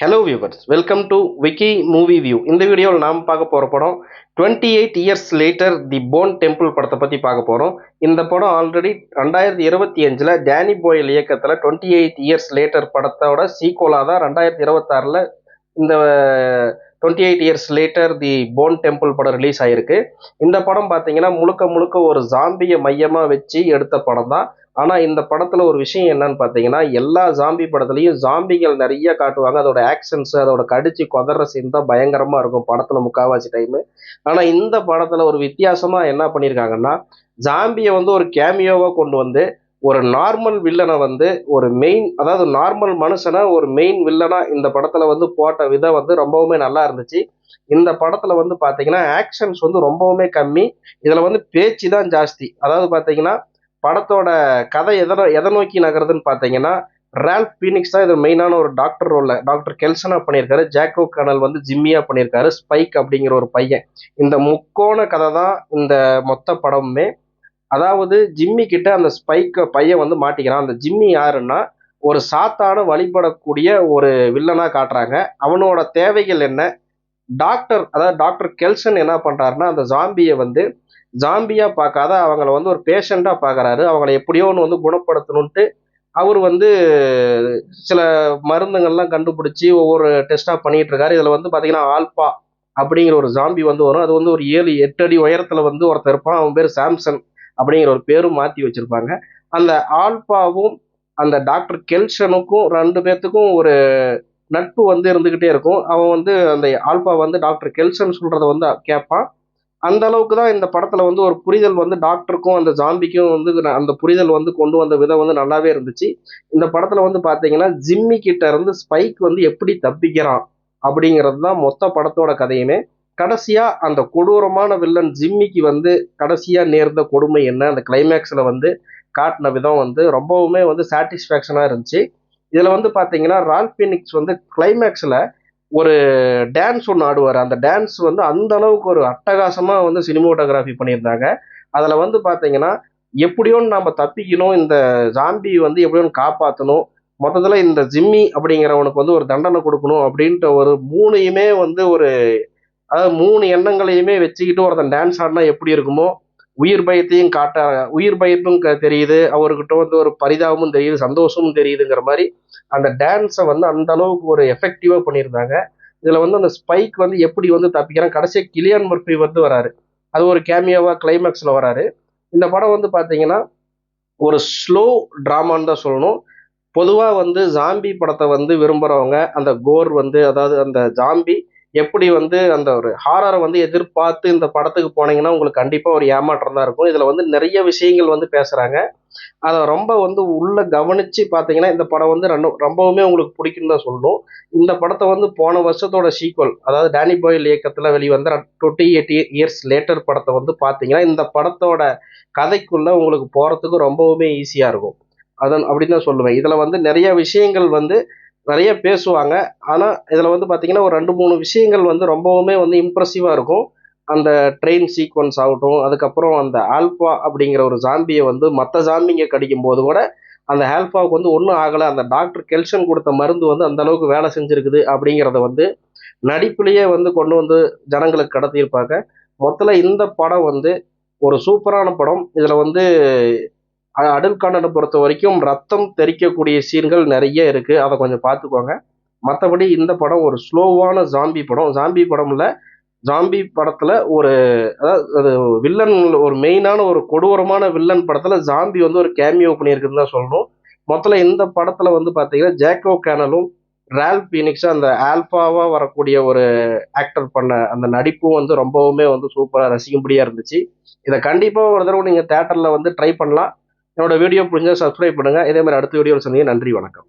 Hello viewers, welcome to Wiki Movie View. இந்த வீடியோவில் நாம் பார்க்க போகிற படம் 28 years later தி போன் டெம்பிள் படத்தை பற்றி பார்க்க போகிறோம். இந்த படம் ஆல்ரெடி 2025 டேனி பாயில் இயக்கத்தில் 28 years later படத்தோட சீக்வலாக தான் 2026 இந்த 28 years later தி போன் டெம்பிள் படம் ரிலீஸ் ஆகிருக்கு. இந்த படம் பார்த்தீங்கன்னா முழுக்க ஒரு ஜாம்பியை மையமாக வச்சு எடுத்த படம் தான். ஆனால் இந்த படத்தில் ஒரு விஷயம் என்னன்னு பார்த்தீங்கன்னா, எல்லா ஜாம்பி படத்துலையும் ஜாம்பிகள் நிறைய காட்டுவாங்க. அதோட ஆக்ஷன்ஸ், அதோட கடிச்சு கொதற சீன் தான் பயங்கரமாக இருக்கும் படத்தில் முக்கால்வாசி டைமு. ஆனால் இந்த படத்தில் ஒரு வித்தியாசமாக என்ன பண்ணியிருக்காங்கன்னா, ஜாம்பியை ஒரு கேமியோவாக கொண்டு வந்து ஒரு நார்மல் வில்லனை ஒரு மெயின், அதாவது நார்மல் மனுஷனை ஒரு மெயின் வில்லனா இந்த படத்தில் போட்ட விதம் ரொம்பவுமே நல்லா இருந்துச்சு. இந்த படத்தில் பார்த்தீங்கன்னா ஆக்ஷன்ஸ் ரொம்பவுமே கம்மி. இதில் பேச்சு தான் ஜாஸ்தி. அதாவது பார்த்தீங்கன்னா படத்தோட கதை எதை நோக்கி நகருதுன்னு பார்த்தீங்கன்னா, ரால்ஃப் ஃபீனிக்ஸ் தான் இது மெயினான ஒரு டாக்டர் ரோல்ல டாக்டர் கெல்சனா பண்ணியிருக்காரு. ஜாக்கோ கனல் ஜிம்மியா பண்ணியிருக்காரு. ஸ்பைக் அப்படிங்கிற ஒரு பையன். இந்த முக்கோண கதை தான் இந்த மொத்த படமுமே. அதாவது ஜிம்மி கிட்ட அந்த ஸ்பைக் பையன் மாட்டிக்கிறான். அந்த ஜிம்மி யாருன்னா ஒரு சாத்தான வழிபடக்கூடிய ஒரு வில்லனா காட்டுறாங்க. அவனோட தேவைகள் என்ன? அதாவது டாக்டர் கெல்சன் என்ன பண்றாருன்னா, அந்த ஜாம்பியை ஜாம்பியா பார்க்காத அவங்கள ஒரு பேஷண்டா பார்க்கறாரு. அவங்கள எப்படியோ ஒன்று குணப்படுத்தணும்ட்டு அவர் சில மருந்துகள்லாம் கண்டுபிடிச்சி ஒவ்வொரு டெஸ்டா பண்ணிட்டு இருக்காரு. இதுல பார்த்தீங்கன்னா ஆல்பா அப்படிங்கிற ஒரு ஜாம்பி வரும். அது ஒரு 7-8 அடி உயரத்துல ஒருத்தர் இருப்பான். அவன் பேர் சாம்சன் அப்படிங்கிற ஒரு பேரும் மாற்றி வச்சிருப்பாங்க. அந்த ஆல்பாவும் அந்த டாக்டர் கெல்சனுக்கும் 2 பேர்த்துக்கும் ஒரு நட்பு இருந்துகிட்டே இருக்கும். அவன் அந்த ஆல்பா டாக்டர் கெல்சன் சொல்றதை கேட்பான். அந்த அளவுக்கு தான் இந்த படத்துல ஒரு புரிதல் டாக்டருக்கும் அந்த ஜாம்பிக்கும் அந்த புரிதல் கொண்டு வந்த விதம் நல்லாவே இருந்துச்சு. இந்த படத்துல பாத்தீங்கன்னா ஜிம்மி கிட்ட இருந்து ஸ்பைக் எப்படி தப்பிக்கிறான் அப்படிங்கிறது தான் மொத்த படத்தோட கதையுமே. கடைசியா அந்த கொடூரமான வில்லன் ஜிம்மிக்கு கடைசியா நேர்ந்த கொடுமை என்ன, அந்த கிளைமேக்ஸ்ல காட்டின விதம் ரொம்பவுமே சாட்டிஸ்ஃபேக்ஷனா இருந்துச்சு. இதுல பாத்தீங்கன்னா ரால்ஃப் ஃபீனிக்ஸ் கிளைமேக்ஸ்ல ஒரு டான்ஸ் ஒன்று ஆடுவார். அந்த டான்ஸ் அந்த அளவுக்கு ஒரு அட்டகாசமா சினிமோட்டோகிராஃபி பண்ணியிருந்தாங்க. அதில் பார்த்தீங்கன்னா எப்படியோன்னு நம்ம தப்பிக்கணும், இந்த ஜாம்பி எப்படியோன்னு காப்பாற்றணும், மொத்தத்தில் இந்த ஜிம்மி அப்படிங்கிறவனுக்கு ஒரு தண்டனை கொடுக்கணும் அப்படின்ட்டு ஒரு மூணையுமே ஒரு, அதாவது 3 எண்ணங்களையுமே வச்சுக்கிட்டு ஒருத்தன் டான்ஸ் ஆடினா எப்படி இருக்குமோ, உயிர் பயத்தையும் உயிர் பயத்தும் தெரியுது, அவர்கிட்ட ஒரு பரிதாபமும் தெரியுது, சந்தோஷமும் தெரியுதுங்கிற மாதிரி அந்த டான்ஸை அந்த அளவுக்கு ஒரு எஃபெக்டிவா பண்ணியிருந்தாங்க. இதுல அந்த ஸ்பைக் எப்படி தப்பிக்கிறான். கடைசியா கிலியான் மர்ஃபி வராரு. அது ஒரு கேமியோவா கிளைமேக்ஸ்ல வராரு. இந்த படம் பார்த்தீங்கன்னா ஒரு ஸ்லோ டிராமான்னு தான் சொல்லணும். பொதுவா ஜாம்பி படத்தை விரும்புறவங்க அந்த கோர் அதாவது அந்த ஜாம்பி எப்படி அந்த ஒரு ஹாரரை எதிர்பார்த்து இந்த படத்துக்கு போனீங்கன்னா உங்களுக்கு கண்டிப்பா ஒரு ஏமாற்றம் தான் இருக்கும். இதுல நிறைய விஷயங்கள் பேசுறாங்க. அதை ரொம்ப உள்ள கவனிச்சு பார்த்தீங்கன்னா இந்த படம் ரொம்பவுமே உங்களுக்கு பிடிக்குன்னு தான் சொல்லணும். இந்த படத்தை போன வருஷத்தோட சீக்வல், அதாவது டேனி பாயில் இயக்கத்தில் வெளிவந்த 28 years later படத்தை பார்த்தீங்கன்னா இந்த படத்தோட கதைக்குள்ள உங்களுக்கு போறதுக்கு ரொம்பவுமே ஈஸியா இருக்கும். அப்படின்னு தான் சொல்லுவேன். இதுல நிறைய விஷயங்கள் நிறைய பேசுவாங்க. ஆனா இதுல பார்த்தீங்கன்னா ஒரு 2-3 விஷயங்கள் ரொம்பவுமே இம்ப்ரெசிவா இருக்கும். அந்த ட்ரெயின் சீக்வன்ஸ் ஆகட்டும், அதுக்கப்புறம் அந்த ஆல்பா அப்படிங்கிற ஒரு ஜாம்பியை மற்ற ஜாம்பிங்க கடிக்கும் போது கூட அந்த ஆல்பாவுக்கு ஒன்றும் ஆகலை, அந்த டாக்டர் கெல்சன் கொடுத்த மருந்து அந்த அளவுக்கு வேலை செஞ்சிருக்குது அப்படிங்கிறத நடிப்புலேயே கொண்டு ஜனங்களுக்கு கடத்தியிருப்பாங்க. மொத்தத்தில் இந்த படம் ஒரு சூப்பரான படம். இதில் அடல் காண்டனை பொறுத்த வரைக்கும் ரத்தம் தெறிக்கக்கூடிய சீன்கள் நிறைய இருக்குது. அதை கொஞ்சம் பார்த்துக்கோங்க. மற்றபடி இந்த படம் ஒரு ஸ்லோவான ஜாம்பி படம். ஜாம்பி படத்துல ஒரு, அதாவது வில்லன், ஒரு மெயினான ஒரு கொடூரமான வில்லன் படத்துல ஜாம்பி ஒரு கேமியோ பண்ணியிருக்குன்னு தான் சொல்லணும். மொத்தத்தில் இந்த படத்துல பார்த்தீங்கன்னா ஜாக்கோ கேனலும் ரால்ஃப் ஃபீனிக்ஸும் அந்த ஆல்பாவா வரக்கூடிய ஒரு ஆக்டர் பண்ண அந்த நடிப்பும் ரொம்பவுமே சூப்பராக ரசிக்கும்படியா இருந்துச்சு. இதை கண்டிப்பா ஒரு தடவை நீங்க தியேட்டர்ல ட்ரை பண்ணலாம். என்னோட வீடியோ புரிஞ்சா சப்ஸ்கிரைப் பண்ணுங்க. இதே மாதிரி அடுத்த வீடியோவில் சொன்னீங்க. நன்றி, வணக்கம்.